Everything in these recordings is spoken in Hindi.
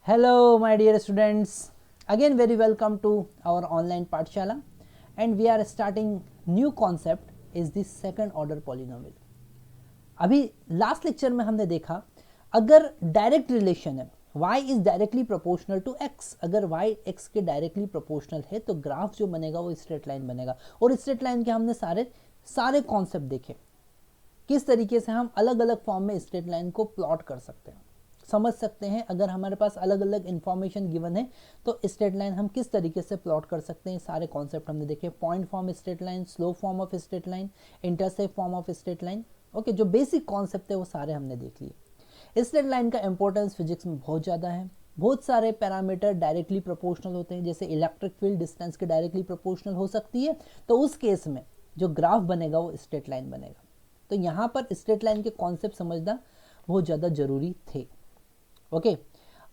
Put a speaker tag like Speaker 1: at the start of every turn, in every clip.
Speaker 1: Hello, my dear students. Again, very welcome to our online Pathshala, and we are starting new concept is the second order polynomial. अभी लास्ट लेक्चर में हमने देखा अगर डायरेक्ट रिलेशन है y is directly proportional to x, अगर y x के डायरेक्टली प्रोपोर्शनल है तो ग्राफ जो बनेगा वो स्ट्रेट लाइन बनेगा। और स्ट्रेट लाइन के हमने सारे कॉन्सेप्ट देखे, किस तरीके से हम अलग अलग फॉर्म में स्ट्रेट लाइन को प्लॉट कर सकते हैं, समझ सकते हैं। अगर हमारे पास अलग अलग इन्फॉर्मेशन गिवन है तो स्ट्रेट लाइन हम किस तरीके से प्लॉट कर सकते हैं, सारे कॉन्सेप्ट हमने देखे। Point form straight line, slope form of straight line, intercept form of straight line. Okay, जो बेसिक कॉन्सेप्ट है वो सारे हमने देख लिए। स्ट्रेट लाइन का इंपॉर्टेंस फिजिक्स में बहुत ज़्यादा है। बहुत सारे पैरामीटर डायरेक्टली प्रोपोर्शनल होते हैं, जैसे इलेक्ट्रिक फील्ड डिस्टेंस के डायरेक्टली प्रोपोर्शनल हो सकती है, तो उस केस में जो ग्राफ बनेगा वो स्ट्रेट लाइन बनेगा। तो यहाँ पर स्ट्रेट लाइन के कॉन्सेप्ट समझना बहुत ज़्यादा जरूरी थे। ओके,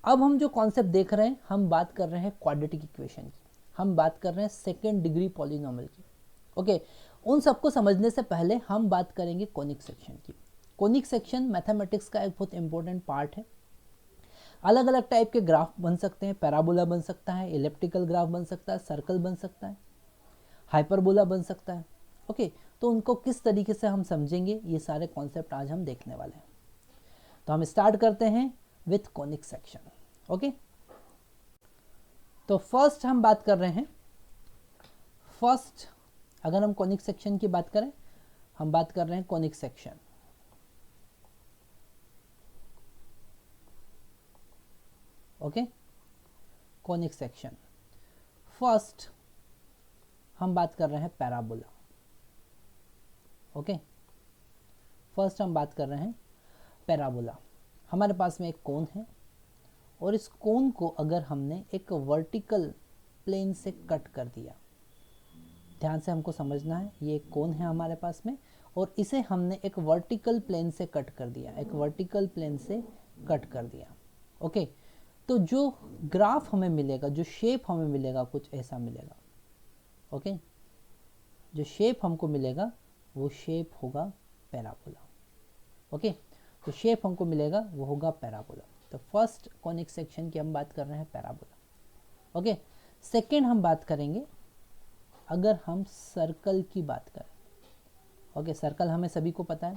Speaker 1: अब हम जो कॉन्सेप्ट देख रहे हैं, हम बात कर रहे हैं क्वाड्रेटिक इक्वेशन की, हम बात कर रहे हैं सेकेंड डिग्री पॉलिनोमियल की। ओके, उन सबको समझने से पहले हम बात करेंगे कोनिक सेक्शन की। कोनिक सेक्शन मैथमेटिक्स का एक बहुत इंपॉर्टेंट पार्ट है। अलग अलग टाइप के ग्राफ बन सकते हैं, पैराबोला बन सकता है, इलिप्टिकल ग्राफ बन सकता है, सर्कल बन सकता है, हाइपरबोला बन सकता है। ओके, तो उनको किस तरीके से हम समझेंगे, ये सारे कॉन्सेप्ट आज हम देखने वाले हैं। तो हम स्टार्ट करते हैं विथ कोनिक सेक्शन। ओके, तो फर्स्ट हम बात कर रहे हैं, फर्स्ट अगर हम कोनिक सेक्शन की बात करें, हम बात कर रहे हैं conic section. Okay, conic section. First हम बात कर रहे हैं पैराबोला। ओके, फर्स्ट हम बात कर रहे हैं पैराबोला। हमारे पास में एक कोन है और इस कोन को अगर हमने एक वर्टिकल प्लेन से कट कर दिया, ध्यान से हमको समझना है, ये एक कोन है हमारे पास में और इसे हमने एक वर्टिकल प्लेन से कट कर दिया, एक वर्टिकल प्लेन से कट कर दिया। ओके, तो जो ग्राफ हमें मिलेगा, जो शेप हमें मिलेगा, कुछ ऐसा मिलेगा। ओके, जो शेप हमको मिलेगा वो शेप होगा पैराबोला। ओके, तो शेप हमको मिलेगा वो होगा पैराबोला। तो फर्स्ट कॉनिक सेक्शन की हम बात कर रहे हैं पैराबोला। ओके, सेकेंड हम बात करेंगे अगर हम सर्कल की बात करें। ओके, सर्कल हमें सभी को पता है।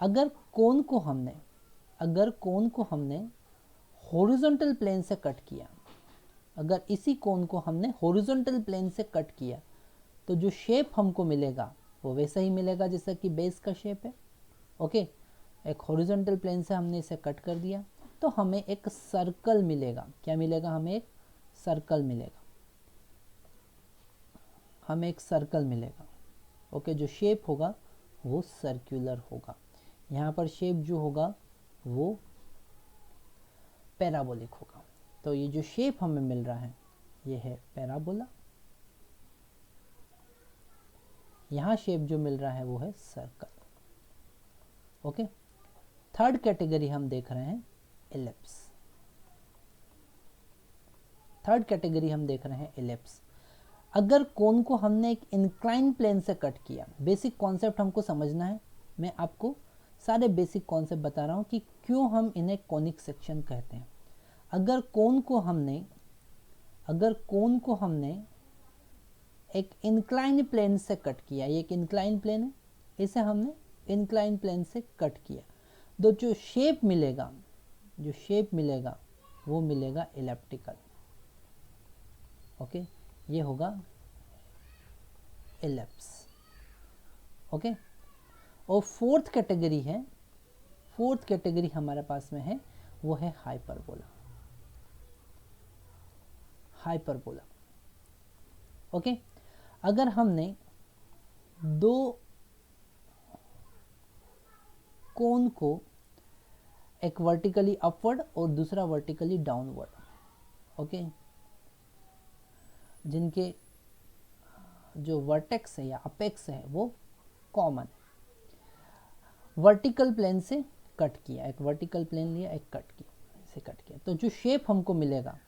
Speaker 1: अगर कोन को हमने हॉरिजॉन्टल प्लेन से कट किया, अगर इसी कोन को हमने हॉरिजॉन्टल प्लेन से कट किया तो जो शेप हमको मिलेगा वो वैसा ही मिलेगा जैसा कि बेस का शेप है। ओके, एक हॉरिजॉन्टल प्लेन से हमने इसे कट कर दिया तो हमें एक सर्कल मिलेगा। क्या मिलेगा? हमें एक सर्कल मिलेगा, हमें एक सर्कल मिलेगा। ओके, जो शेप होगा वो सर्कुलर होगा। यहाँ पर शेप जो होगा वो पैराबोलिक होगा। तो ये जो शेप हमें मिल रहा है ये है पैराबोला, यहाँ शेप जो मिल रहा है वो है सर्कल। ओके, थर्ड कैटेगरी हम देख रहे हैं इलिप्स। थर्ड कैटेगरी हम देख रहे हैं इलिप्स। अगर कोन को हमने एक इंक्लाइन प्लेन से कट किया, बेसिक कॉन्सेप्ट हमको समझना है, मैं आपको सारे बेसिक कॉन्सेप्ट बता रहा हूँ कि क्यों हम इन्हें कोनिक सेक्शन कहते हैं। अगर कोन को हमने एक इंक्लाइन प्लेन से कट किया, ये एक इंक्लाइन प्लेन है, इसे हमने इंक्लाइन प्लेन से कट किया, तो जो शेप मिलेगा वो मिलेगा इलिप्टिकल। ओके, ये होगा इलिप्स। ओके, और फोर्थ कैटेगरी हमारे पास में है, वो है हाइपरबोला। ओके, अगर हमने दो कोन को, एक वर्टिकली अपवर्ड और दूसरा वर्टिकली डाउनवर्ड, ओके, जिनके जो वर्टेक्स है या अपेक्स है वो कॉमन, वर्टिकल प्लेन से कट किया, एक वर्टिकल प्लेन लिया, एक कट किया, इसे कट किया, तो जो शेप हमको मिलेगा,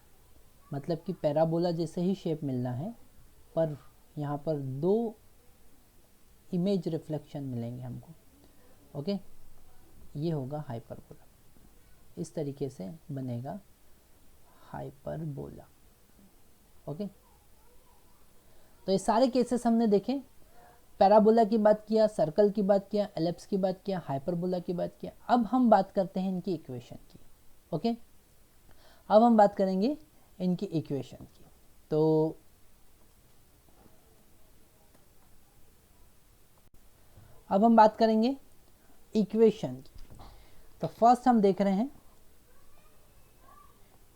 Speaker 1: मतलब कि पैराबोला जैसे ही शेप मिलना है, पर यहाँ पर दो इमेज रिफ्लेक्शन मिलेंगे हमको। ओके, ये होगा हाइपरबोला। इस तरीके से बनेगा हाइपरबोला। ओके, तो ये सारे केसेस हमने देखे, पैराबोला की बात किया, सर्कल की बात किया, एलिप्स की बात किया, हाइपरबोला की बात किया। अब हम बात करते हैं इनकी इक्वेशन की। ओके, अब हम बात करेंगे इनकी इक्वेशन की। तो अब हम बात करेंगे इक्वेशन की। तो फर्स्ट हम देख रहे हैं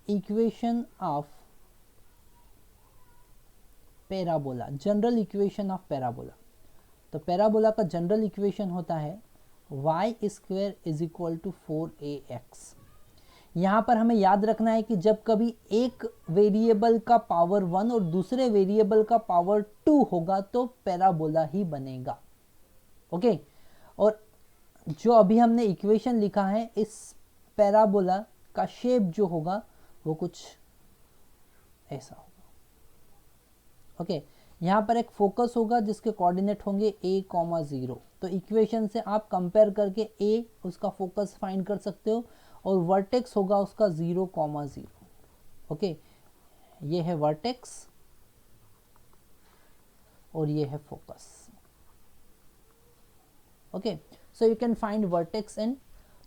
Speaker 1: equation of parabola, general equation of parabola. तो पैराबोला का जनरल इक्वेशन होता है y square is equal to 4ax। यहाँ पर हमें याद रखना है कि जब कभी एक वेरिएबल का पावर 1 और दूसरे वेरिएबल का पावर 2 होगा तो पैराबोला ही बनेगा। ओके, और जो अभी हमने इक्वेशन लिखा है, इस पैराबोला का शेप जो होगा वो कुछ ऐसा होगा। ओके, यहाँ पर एक फोकस होगा जिसके कोऑर्डिनेट होंगे a,0। तो इक्वेशन से आप कंपेयर करके a उसका फोकस फाइंड कर सकते हो और वर्टेक्स होगा उसका 0,0। ओके, ये है वर्टेक्स और ये है focus. Okay, so you can find vertex and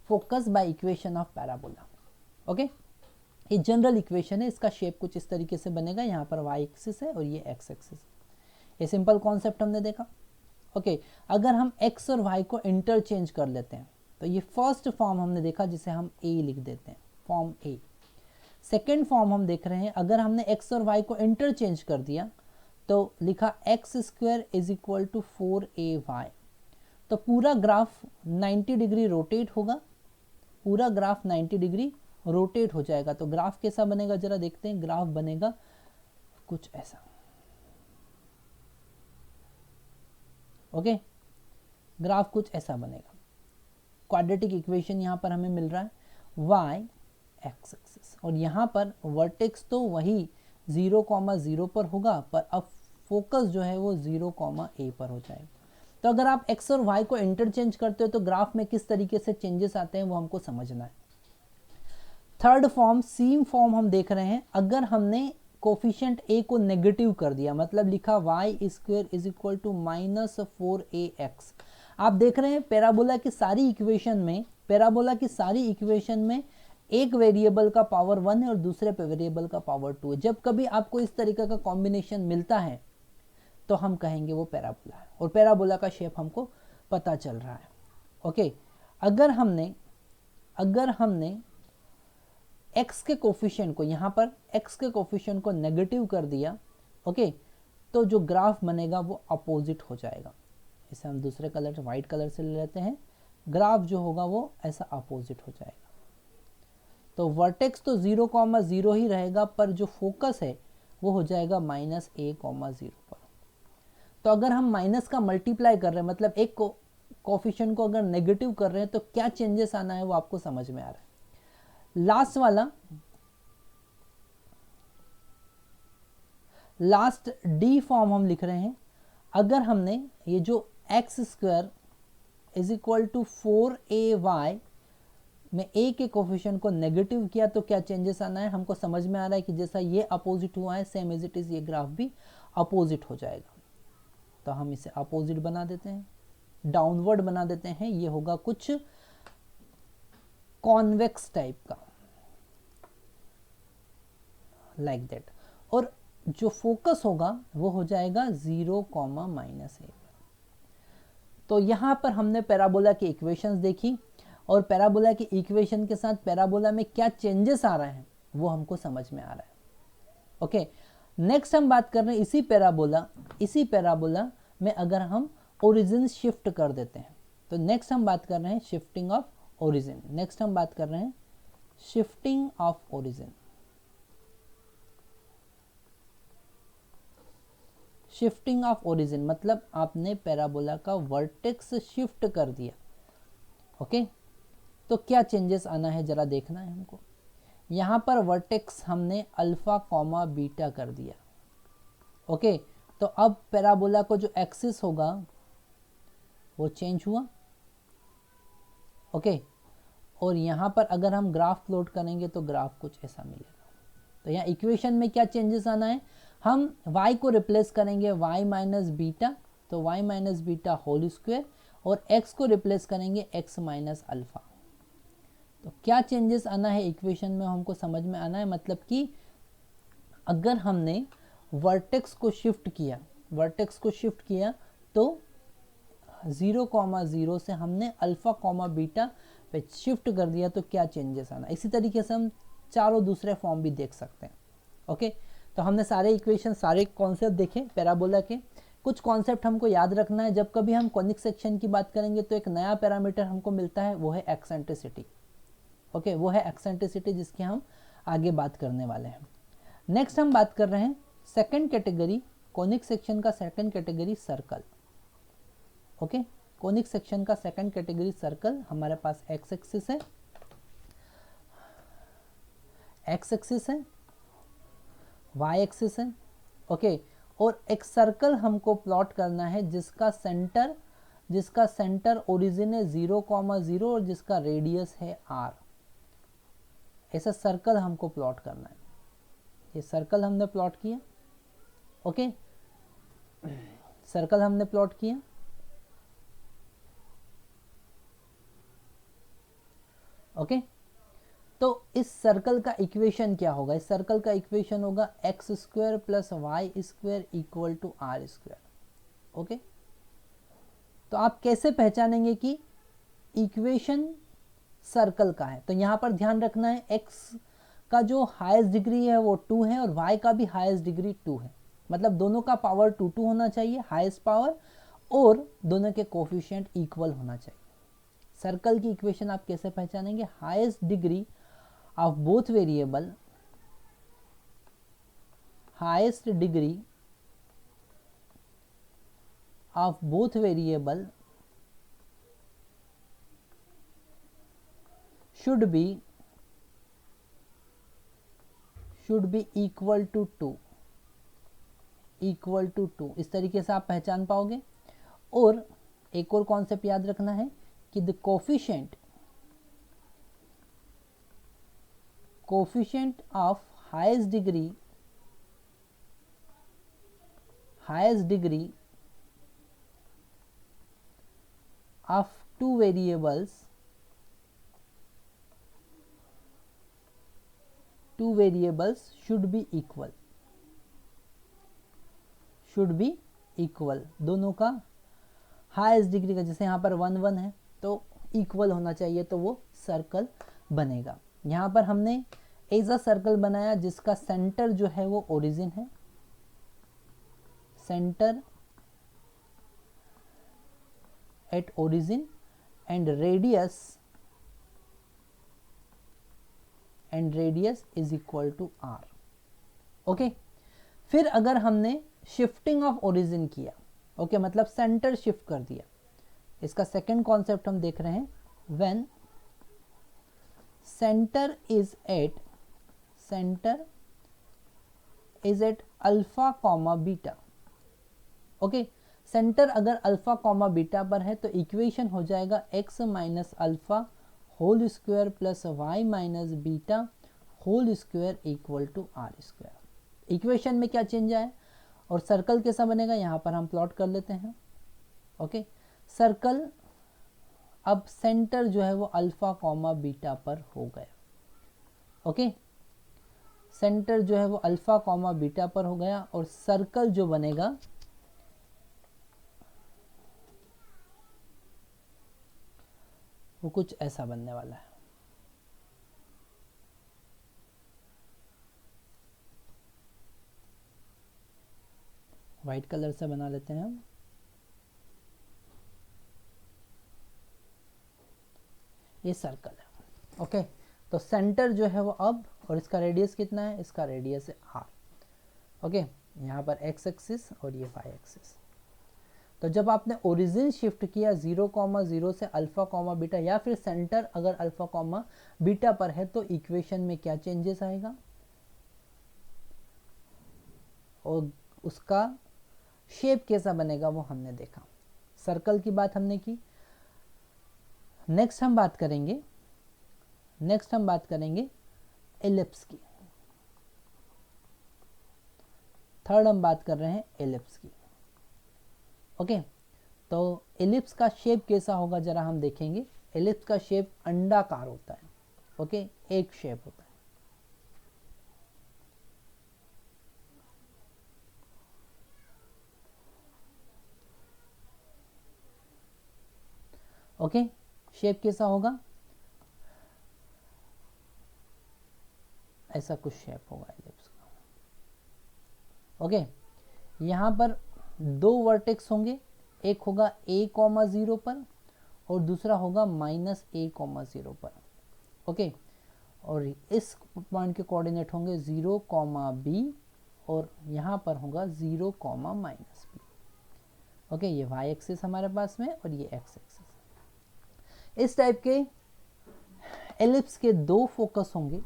Speaker 1: focus by equation of parabola. Okay, ये जनरल इक्वेशन है, इसका शेप कुछ इस तरीके से बनेगा। यहाँ पर y एक्सिस है और ये x एक्सिस है। ये सिंपल कॉन्सेप्ट हमने देखा। ओके, अगर हम x और y को इंटरचेंज कर लेते हैं तो ये फर्स्ट फॉर्म हमने देखा जिसे हम a लिख देते हैं, फॉर्म a। सेकेंड फॉर्म हम देख रहे हैं, अगर हमने x और y को इंटरचेंज कर दिया तो लिखा x square is equal to 4ay। तो पूरा ग्राफ 90 डिग्री रोटेट होगा, पूरा ग्राफ 90 डिग्री रोटेट हो जाएगा। तो ग्राफ कैसा बनेगा जरा देखते हैं। ग्राफ बनेगा कुछ ऐसा। ओके, ग्राफ कुछ ऐसा बनेगा। क्वाड्रेटिक इक्वेशन यहाँ पर हमें मिल रहा है y x एक्सिस, और यहाँ पर वर्टेक्स तो वही 0,0 पर होगा, पर अब फोकस जो है वो 0,a पर हो जाएगा। तो अगर आप x और y को इंटरचेंज करते हो तो ग्राफ में किस तरीके से चेंजेस आते हैं वो हमको समझना है। थर्ड फॉर्म, सीम फॉर्म हम देख रहे हैं। अगर हमने कोफिशिएंट a को नेगेटिव कर दिया, मतलब लिखा y square is equal to -4ax। आप देख रहे हैं पैराबोला की सारी इक्वेशन में, पैराबोला की सारी इक्वेशन में एक वेरिएबल का पावर 1 है और दूसरे वेरिएबल का पावर 2 है। जब कभी आपको इस तरीके का कॉम्बिनेशन मिलता है तो हम कहेंगे वो पैराबोला है, और पैराबोला का शेप हमको पता चल रहा है। ओके, अगर हमने x के कोफिशिएंट को, यहाँ पर x के कोफिशिएंट को नेगेटिव कर दिया, ओके, तो जो ग्राफ बनेगा वो अपोजिट हो जाएगा। इसे हम दूसरे कलर, वाइट कलर से ले लेते हैं। ग्राफ जो होगा वो ऐसा अपोजिट हो जाएगा। तो वर्टेक्स तो 0,0 ही रहेगा, पर जो फोकस है वो हो जाएगा -a,0 पर। तो अगर हम माइनस का मल्टीप्लाई कर रहे हैं, मतलब एक कोफिशिएंट को अगर नेगेटिव कर रहे हैं तो क्या चेंजेस आना है वो आपको समझ में आ रहा है। लास्ट वाला, लास्ट डी फॉर्म हम लिख रहे हैं। अगर हमने ये जो X square is equal to 4ay में a के कोफिशिएंट को नेगेटिव किया तो क्या चेंजेस आना है हमको समझ में आ रहा है कि जैसा ये अपोजिट हुआ है सेम एज इट इज ये ग्राफ भी अपोजिट हो जाएगा। तो हम इसे अपोजिट बना देते हैं, डाउनवर्ड बना देते हैं। ये होगा कुछ कॉन्वेक्स टाइप का, लाइक दैट। और जो फोकस होगा वो हो जाएगा 0,-a। तो यहाँ पर हमने पैराबोला की इक्वेशंस देखी, और पैराबोला की इक्वेशन के साथ पैराबोला में क्या चेंजेस आ रहे हैं वो हमको समझ में आ रहा है। ओके, नेक्स्ट हम बात कर रहे हैं इसी पैराबोला में अगर हम ओरिजिन शिफ्ट कर देते हैं तो नेक्स्ट हम बात कर रहे हैं शिफ्टिंग ऑफ ओरिजिन। नेक्स्ट हम बात कर रहे हैं shifting of origin. Shifting of origin मतलब आपने पैराबोला का वर्टेक्स शिफ्ट कर दिया। ओके, तो क्या चेंजेस आना है जरा देखना है हमको। यहाँ पर वर्टेक्स हमने अल्फा कॉमा बीटा कर दिया। ओके, तो अब पैराबोला को जो एक्सिस होगा वो चेंज हुआ। ओके, और यहाँ पर अगर हम ग्राफ प्लॉट करेंगे तो ग्राफ कुछ ऐसा मिलेगा। तो यहाँ इक्वेशन में क्या चेंजेस आना है, हम y को रिप्लेस करेंगे y माइनस बीटा, तो y minus beta whole square, और x को रिप्लेस करेंगे x माइनस अल्फा। तो क्या चेंजेस आना है इक्वेशन में हमको समझ में आना है, मतलब कि अगर हमने वर्टेक्स को शिफ्ट किया तो 0,0 से हमने अल्फा कॉमा बीटा पे शिफ्ट कर दिया, तो क्या चेंजेस आना। इसी तरीके से हम चारों दूसरे फॉर्म भी देख सकते हैं। ओके, तो हमने सारे इक्वेशन, सारे कॉन्सेप्ट देखे पैराबोला के। कुछ कॉन्सेप्ट हमको याद रखना है, जब कभी हम कॉनिक सेक्शन की बात करेंगे तो एक नया पैरामीटर हमको मिलता है, वो है एक्सेंट्रिसिटी। ओके, वो है एक्सेंट्रिसिटी जिसकी हम आगे बात करने वाले हैं। नेक्स्ट हम बात कर रहे हैं सेकंड कैटेगरी, कॉनिक सेक्शन का second category circle. Okay, conic section का सेकंड कैटेगरी सर्कल। हमारे पास एक्स एक्सिस है, वाई एक्सिस है। ओके, और एक सर्कल हमको प्लॉट करना है जिसका सेंटर ओरिजिन है 0,0 और जिसका रेडियस है r। ऐसा सर्कल हमको प्लॉट करना है। ये सर्कल हमने प्लॉट किया। ओके, सर्कल हमने प्लॉट किया। ओके, तो इस सर्कल का इक्वेशन क्या होगा, इस सर्कल का इक्वेशन होगा X square plus Y square equal to R square. Okay, तो आप कैसे पहचानेंगे कि इक्वेशन सर्कल का है, तो यहाँ पर ध्यान रखना है एक्स का जो हाईएस्ट डिग्री है वो 2 है और वाई का भी हाईएस्ट डिग्री 2 है, मतलब दोनों का पावर 2 होना चाहिए, हाईएस्ट पावर, और दोनों के कोफिशिएंट इक्वल होना चाहिए। सर्कल की इक्वेशन आप कैसे पहचानेंगे, highest degree of both variable, highest degree of both variable should be equal to 2, इस तरीके से आप पहचान पाओगे। और एक और कॉन्सेप्ट याद रखना है कि the coefficient of highest degree of two variables should be equal, दोनों का हाईएस्ट डिग्री का, जैसे यहाँ पर 1 1 है तो इक्वल होना चाहिए, तो वो सर्कल बनेगा। यहाँ पर हमने ऐसा सर्कल बनाया जिसका सेंटर जो है वो ओरिजिन है, centre at origin, and radius is equal to R. Okay, फिर अगर हमने शिफ्टिंग ऑफ ओरिजिन किया, ओके, मतलब सेंटर शिफ्ट कर दिया, इसका सेकंड कॉन्सेप्ट हम देख रहे हैं, when centre is at alpha comma beta. Okay, centre अगर अल्फा कॉमा बीटा पर है तो इक्वेशन हो जाएगा x minus alpha whole square plus Y minus beta whole square equal to R square. Equation में क्या चेंज आया और सर्कल कैसा बनेगा, यहाँ पर हम प्लॉट कर लेते हैं। ओके, सर्कल अब सेंटर जो है वो अल्फा कॉमा बीटा पर हो गया। ओके, सेंटर जो है वो अल्फा कॉमा बीटा पर हो गया, और सर्कल जो बनेगा वो कुछ ऐसा बनने वाला है। वाइट कलर से बना लेते हैं हम। ये सर्कल है। ओके, तो सेंटर जो है वो अब, और इसका रेडियस कितना है, इसका रेडियस है आर। ओके, यहाँ पर एक्स एक्सिस और ये वाई एक्सिस। तो जब आपने ओरिजिन शिफ्ट किया 0,0 से अल्फा कॉमा बीटा, या फिर सेंटर अगर अल्फा कॉमा बीटा पर है, तो इक्वेशन में क्या चेंजेस आएगा और उसका शेप कैसा बनेगा वो हमने देखा। सर्कल की बात हमने की। नेक्स्ट हम बात करेंगे एलिप्स की। थर्ड हम बात कर रहे हैं एलिप्स की। ओके, तो एलिप्स का शेप कैसा होगा जरा हम देखेंगे। एलिप्स का शेप अंडाकार होता है। ओके, एक शेप होता है। ओके, शेप कैसा होगा, ऐसा कुछ शेप होगा एलिप्स का। ओके, यहाँ पर दो वर्टेक्स होंगे, एक होगा a,0 पर और दूसरा होगा -a,0 पर। ओके, और इस पॉइंट के कोऑर्डिनेट होंगे 0, b और यहाँ पर होगा 0, -b। ओके, ये y एक्सिस हमारे पास में और ये x एक्सिस। इस टाइप के एलिप्स के दो फोकस होंगे।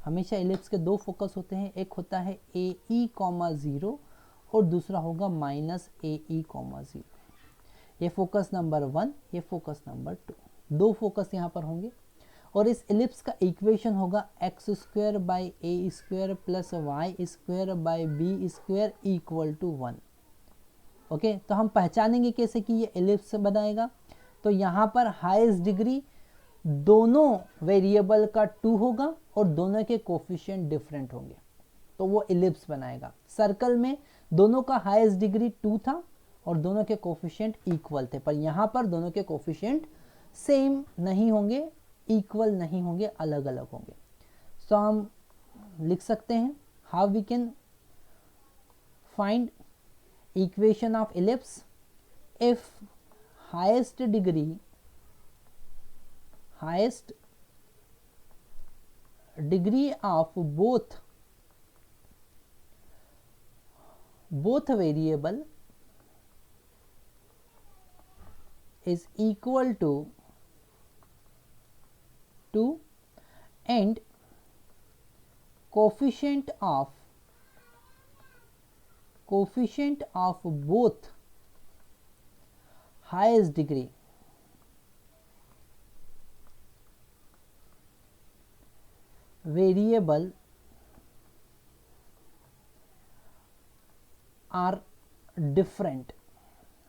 Speaker 1: हमेशा एलिप्स के दो फोकस होते हैं, एक होता है AE,0 और दूसरा होगा -AE,0। ये फोकस नंबर 1, ये फोकस नंबर 2, दो फोकस यहाँ पर होंगे। और इस एलिप्स का इक्वेशन होगा x² / a² + y² / b² = 1। Okay, तो हम पहचानेंगे कैसे कि ये एलिप्स बनाएगा। तो यहाँ पर हाईएस्ट डिग्री दोनों वेरिएबल का 2 होगा और दोनों के कोफिशिएंट डिफरेंट होंगे, तो वो एलिप्स बनाएगा। सर्कल में दोनों का हाईएस्ट डिग्री 2 था और दोनों के कोफिशिएंट इक्वल थे, पर यहाँ पर दोनों के कोफिशिएंट सेम नहीं होंगे, इक्वल नहीं होंगे, अलग अलग होंगे। तो हम लिख सकते हैं how we can find equation of ellipse if highest degree of both variable is equal to 2 and coefficient of both highest degree variable are different।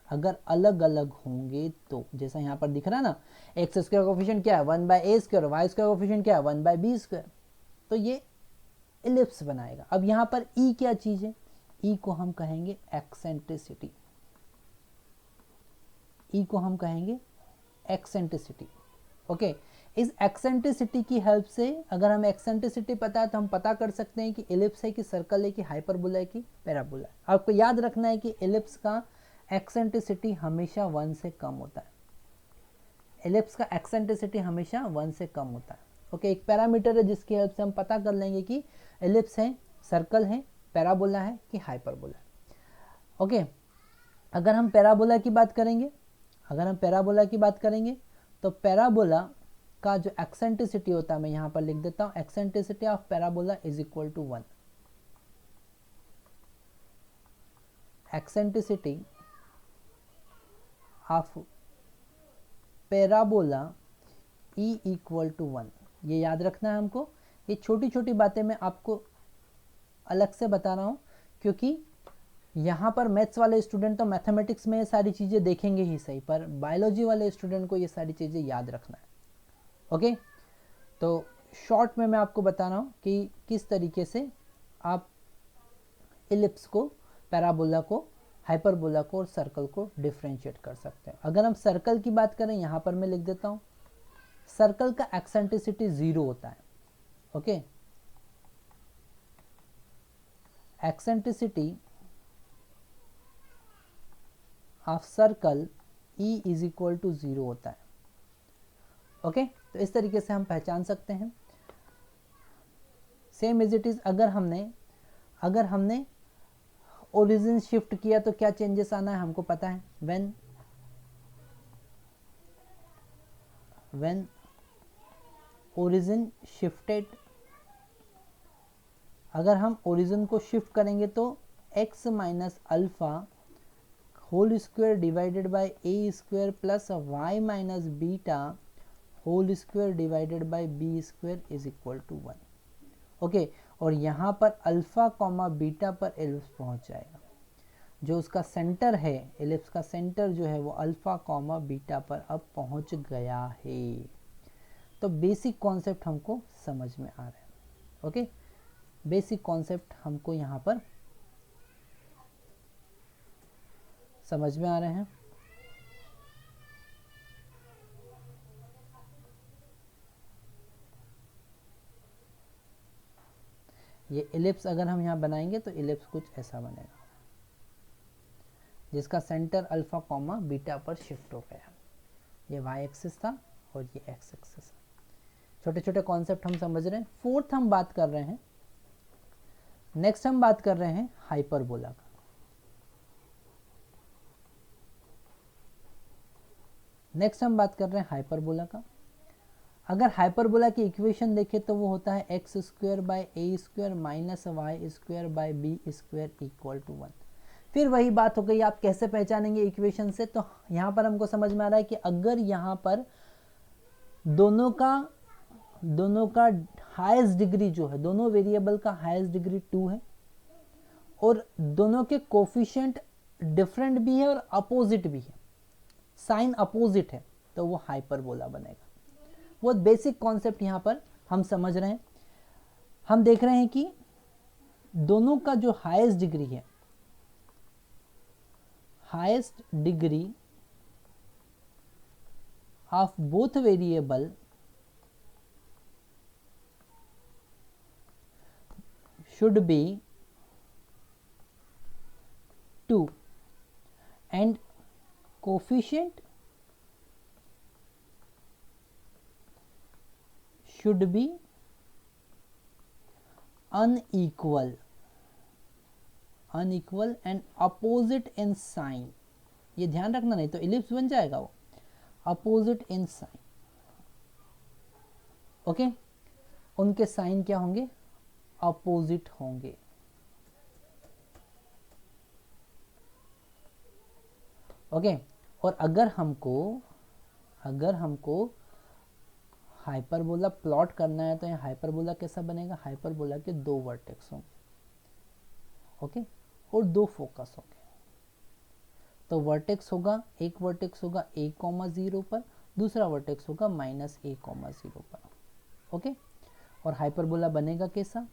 Speaker 1: अगर अलग अलग होंगे तो जैसा यहाँ पर दिख रहा है ना, x² कोफिशिएंट क्या है 1/a², y² कोफिशिएंट क्या है 1/b², तो ये एलिप्स बनाएगा। अब यहाँ पर e क्या चीज़ है, e को हम कहेंगे एक्सेंट्रिसिटी, e को हम कहेंगे एक्सेंट्रिसिटी। ओके, इस एक्सेंट्रिसिटी की हेल्प से अगर हमें एक्सेंट्रिसिटी पता है तो हम पता कर सकते हैं कि एलिप्स है कि सर्कल है कि हाइपरबोला है कि पैराबोला है। आपको याद रखना है कि एलिप्स का एक्सेंट्रिसिटी हमेशा 1 से कम होता है। एलिप्स का एक्सेंट्रिसिटी हमेशा 1 से कम होता है। ओके, एक पैरामीटर है जिसकी हेल्प से हम पता कर लेंगे कि एलिप्स है, सर्कल है, पैराबोला है कि हाइपरबोला है। ओके, अगर हम पैराबोला की बात करेंगे, तो पैराबोला का जो एक्सेंट्रिसिटी होता है, मैं यहाँ पर लिख देता हूँ, eccentricity of parabola is equal to 1। Eccentricity of parabola E equal to 1। ये याद रखना है हमको। ये छोटी छोटी बातें मैं आपको अलग से बता रहा हूँ क्योंकि यहाँ पर मैथ्स वाले स्टूडेंट तो मैथमेटिक्स में ये सारी चीज़ें देखेंगे ही सही, पर बायोलॉजी वाले स्टूडेंट को ये सारी चीज़ें याद रखना है। ओके, तो शॉर्ट में मैं आपको बता रहा हूँ कि किस तरीके से आप एलिप्स को, पैराबोला को, हाइपरबोला को और सर्कल को डिफ्रेंशिएट कर सकते हैं। अगर हम सर्कल की बात करें, यहाँ पर मैं लिख देता हूँ, सर्कल का एक्सेंट्रिसिटी 0 होता है। ओके, eccentricity of circle E is equal to 0 होता है। ओके, तो इस तरीके से हम पहचान सकते हैं। सेम एज इट इज, अगर हमने ओरिजिन शिफ्ट किया तो क्या चेंजेस आना है हमको पता है। व्हेन ओरिजिन शिफ्टेड, अगर हम ओरिजिन को शिफ्ट करेंगे तो x minus alpha whole square divided by a² plus y minus beta whole square divided by b² is equal to 1। Okay, और यहाँ पर अल्फ़ा कॉमा बीटा पर एलिप्स पहुँच जाएगा। जो उसका सेंटर है, एलिप्स का सेंटर जो है वो अल्फ़ा कॉमा बीटा पर अब पहुँच गया है। तो बेसिक कॉन्सेप्ट हमको समझ में आ रहा है। ओके, बेसिक कॉन्सेप्ट हमको यहाँ पर समझ में आ रहे हैं। ये एलिप्स अगर हम यहाँ बनाएंगे तो एलिप्स कुछ ऐसा बनेगा, जिसका सेंटर अल्फा कॉमा बीटा पर शिफ्ट हो गया। ये वाई एक्सिस था और ये एक्स एक्सिस। छोटे छोटे कॉन्सेप्ट हम समझ रहे हैं। फोर्थ हम बात कर रहे हैं, नेक्स्ट हम बात कर रहे हैं हाइपरबोला का। नेक्स्ट हम बात कर रहे हैं हाइपरबोला का। अगर हाइपरबोला की इक्वेशन देखें तो वो होता है X square by A square minus Y square by B square equal to 1। फिर वही बात हो गई, आप कैसे पहचानेंगे इक्वेशन से। तो यहाँ पर हमको समझ में आ रहा है कि अगर यहाँ पर दोनों का हाईएस्ट डिग्री जो है, दोनों वेरिएबल का हाईएस्ट डिग्री 2 है और दोनों के कोफिशिएंट डिफरेंट भी है और अपोजिट भी है, साइन अपोजिट है, तो वो हाइपरबोला बनेगा। बहुत बेसिक कॉन्सेप्ट यहाँ पर हम समझ रहे हैं। हम देख रहे हैं कि दोनों का जो हाईएस्ट डिग्री है, highest degree of both variable should be 2 and coefficient should be unequal and opposite in sign। ये ध्यान रखना, नहीं तो इलिप्स बन जाएगा वो, opposite in sign। ओके, उनके साइन क्या होंगे, अपोजिट होंगे। ओके, और अगर हमको हाइपरबोला प्लॉट करना है तो ये हाइपरबोला कैसा बनेगा, हाइपरबोला के 2 वर्टेक्स होंगे। ओके, और 2 फोकस होंगे। तो वर्टेक्स होगा, एक वर्टेक्स होगा a,0 पर, दूसरा वर्टेक्स होगा -a,0 पर। ओके, और हाइपरबोला बनेगा कैसा,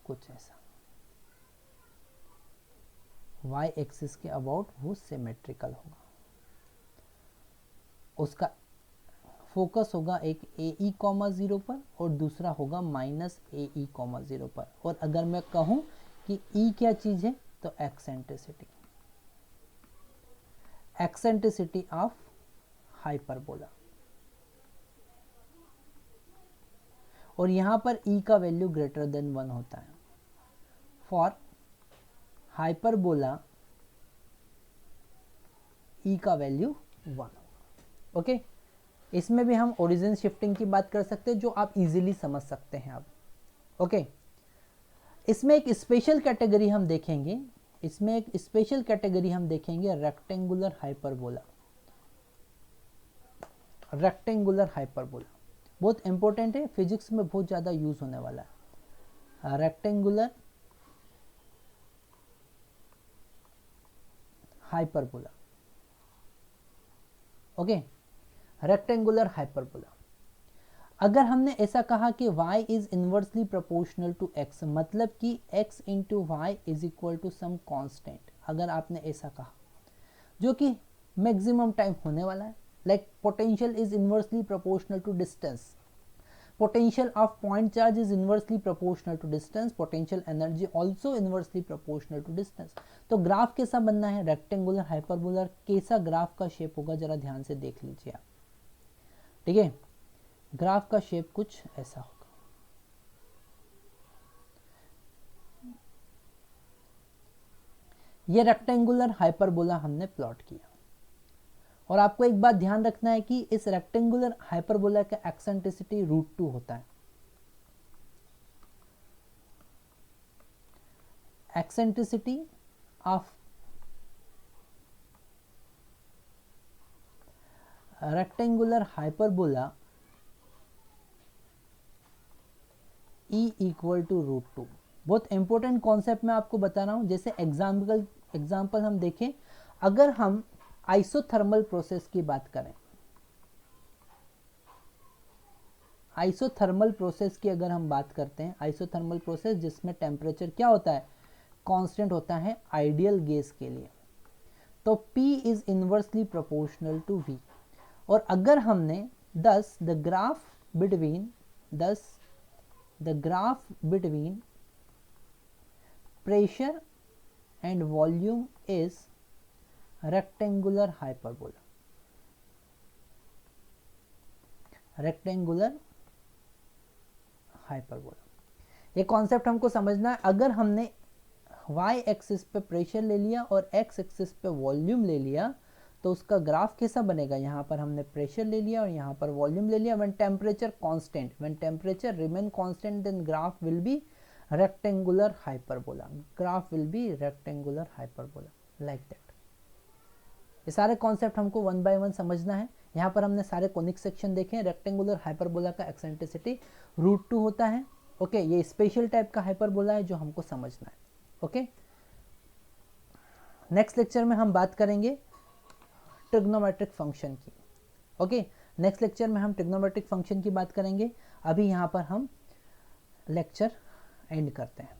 Speaker 1: कुछ ऐसा, y एक्सिस के अबाउट वो सिमेट्रिकल होगा। उसका फोकस होगा एक ae,0 पर और दूसरा होगा -ae,0 पर। और अगर मैं कहूं कि e क्या चीज है, तो एक्सेंट्रिसिटी ऑफ हाइपरबोला। और यहां पर e का वैल्यू ग्रेटर देन 1 होता है फॉर हाइपरबोला, e का वैल्यू 1। ओके, इसमें भी हम ओरिजिन शिफ्टिंग की बात कर सकते हैं, जो आप इजीली समझ सकते हैं अब। ओके, इसमें एक स्पेशल कैटेगरी हम देखेंगे, रेक्टेंगुलर हाइपरबोला। बहुत इंपॉर्टेंट है, फिजिक्स में बहुत ज़्यादा यूज होने वाला है। Rectangular hyperbola. Okay, rectangular hyperbola. अगर हमने ऐसा कहा कि y इज इनवर्सली प्रोपोर्शनल टू x, मतलब कि x into Y is equal to some constant, अगर आपने ऐसा कहा, जो कि मैक्सिमम टाइम होने वाला है, like potential is inversely proportional to distance, potential of point charge is inversely proportional to distance, potential energy also inversely proportional to distance। तो ग्राफ कैसा बनना है, रेक्टेंगुलर हाइपरबोलर, कैसा ग्राफ का शेप होगा जरा ध्यान से देख लीजिए आप। ठीक है, ग्राफ का शेप कुछ ऐसा होगा। ये रेक्टेंगुलर हाइपरबोला हमने प्लॉट किया। और आपको एक बात ध्यान रखना है कि इस रेक्टेंगुलर हाइपरबोला का एक्सेंट्रिसिटी √2 होता है। Eccentricity of rectangular hyperbola E equal to √2। बहुत इंपॉर्टेंट कॉन्सेप्ट मैं आपको बता रहा हूँ। जैसे एग्जाम्पल हम देखें, अगर हम आइसोथर्मल प्रोसेस की बात करें, आइसोथर्मल प्रोसेस की अगर हम बात करते हैं, आइसोथर्मल प्रोसेस जिसमें टेम्परेचर क्या होता है, कांस्टेंट होता है आइडियल गैस के लिए, तो P is inversely proportional to V। और अगर हमने thus the graph between pressure and volume is rectangular hyperbola। ये कॉन्सेप्ट हमको समझना है। अगर हमने y एक्सिस पे प्रेशर ले लिया और x एक्सिस पे वॉल्यूम ले लिया तो उसका ग्राफ कैसा बनेगा, यहाँ पर हमने प्रेशर ले लिया और यहाँ पर वॉल्यूम ले लिया। When temperature constant, when temperature remain constant, then graph will be rectangular hyperbola, graph will be rectangular hyperbola, like that. ये सारे कॉन्सेप्ट हमको वन बाय वन समझना है। यहाँ पर हमने सारे कोनिक सेक्शन देखे। रेक्टेंगुलर हाइपरबोला का एक्सेंट्रिसिटी √2 होता है। ओके, ये स्पेशल टाइप का हाइपरबोला है जो हमको समझना है। ओके, नेक्स्ट लेक्चर में हम बात करेंगे ट्रिग्नोमेट्रिक फंक्शन की। ओके, नेक्स्ट लेक्चर में हम ट्रिग्नोमेट्रिक फंक्शन की बात करेंगे। अभी यहाँ पर हम लेक्चर एंड करते हैं।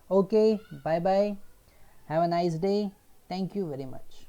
Speaker 1: Okay, bye bye, have a nice day, thank you very much.